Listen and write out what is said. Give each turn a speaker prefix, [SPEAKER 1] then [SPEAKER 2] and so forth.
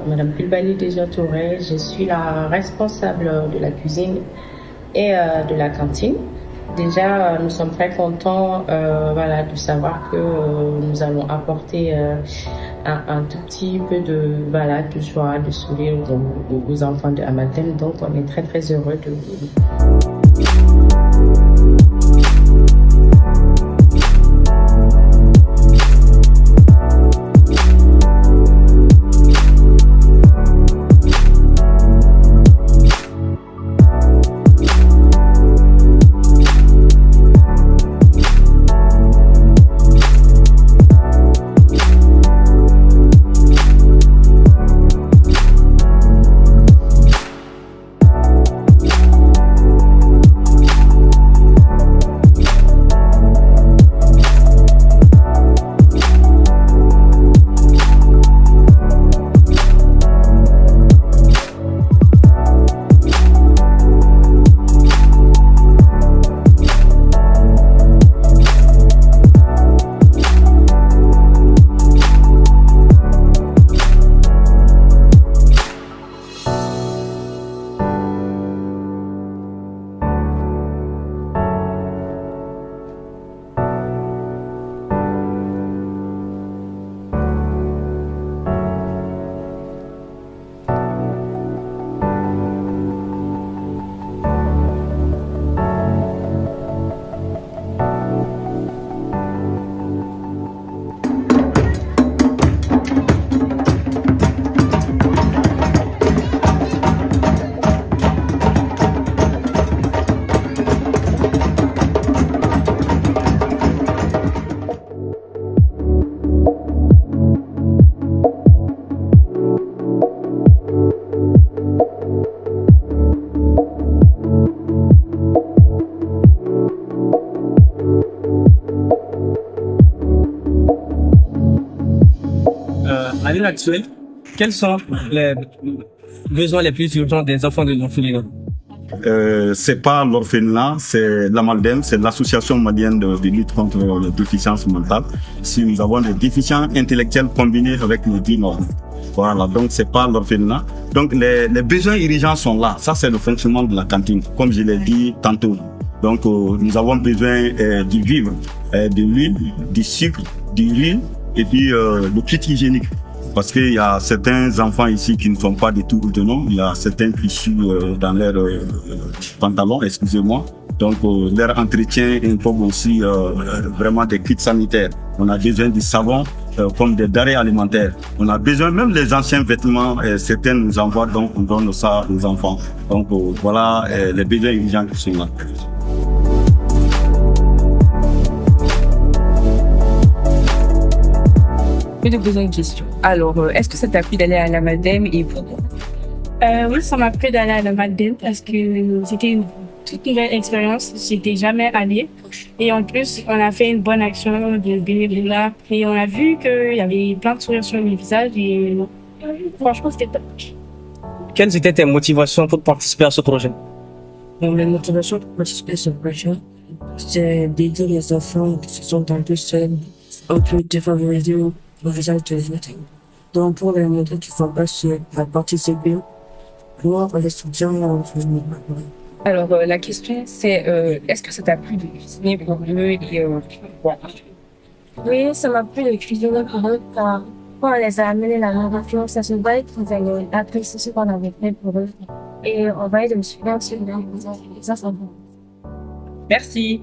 [SPEAKER 1] Madame Kulbali Déjà Touré, je suis la responsable de la cuisine et de la cantine. Déjà, nous sommes très contents voilà, de savoir que nous allons apporter un tout petit peu de joie, de sourire aux enfants de Amatem. Donc, on est très très heureux de vous.
[SPEAKER 2] À l'heure actuelle, quels sont les besoins les plus urgents des enfants de l'orphelinat?
[SPEAKER 3] C'est pas l'orphelinat, c'est l'AMALDEM, c'est l'association malienne de lutte contre les déficiences mentales. Si nous avons des déficients intellectuels combinés avec les dits normes. Voilà, donc c'est pas l'orphelinat. Donc les besoins urgents sont là. Ça, c'est le fonctionnement de la cantine, comme je l'ai dit tantôt. Donc nous avons besoin du vivre, de l'huile, du sucre, du riz et puis le kit hygiénique. Parce qu'il y a certains enfants ici qui ne sont pas du tout autonomes, il y a certains qui suent dans leurs pantalons, excusez-moi. Donc leur entretien incombe aussi vraiment des kits sanitaires. On a besoin du savon comme des denrées alimentaires. On a besoin même des anciens vêtements, certains nous envoient, donc on donne ça aux enfants. Donc voilà les besoins urgents qui sont là.
[SPEAKER 4] Je vais te poser une question. Alors, est-ce que ça t'a plu d'aller à l'AMALDEM et pourquoi?
[SPEAKER 5] Oui, ça m'a plu d'aller à l'AMALDEM parce que c'était une toute nouvelle expérience. J'étais jamais allée. Et en plus, on a fait une bonne action de bénévolat. Et on a vu qu'il y avait plein de sourires sur les visages. Et franchement, c'était top.
[SPEAKER 2] Quelles étaient tes motivations pour participer à ce projet?
[SPEAKER 6] Mes motivations pour participer à ce projet, c'est d'aider les enfants qui se sont un peu seuls, un peu défavorisés au visage de l'autre. Donc, pour les montrer qu'ils ne sont pas sûrs à participer, moi, on les soutient.
[SPEAKER 4] Alors, la question, c'est est-ce que ça t'a plu de cuisiner pour eux et pourquoi?
[SPEAKER 5] Oui, ça m'a plu de cuisiner pour eux car quand on les a amenés la nourriture, ça se voyait qu'ils avaient apprécié ce qu'on avait fait pour eux. Et on voyait de me suivre sur les enfants.
[SPEAKER 4] Merci.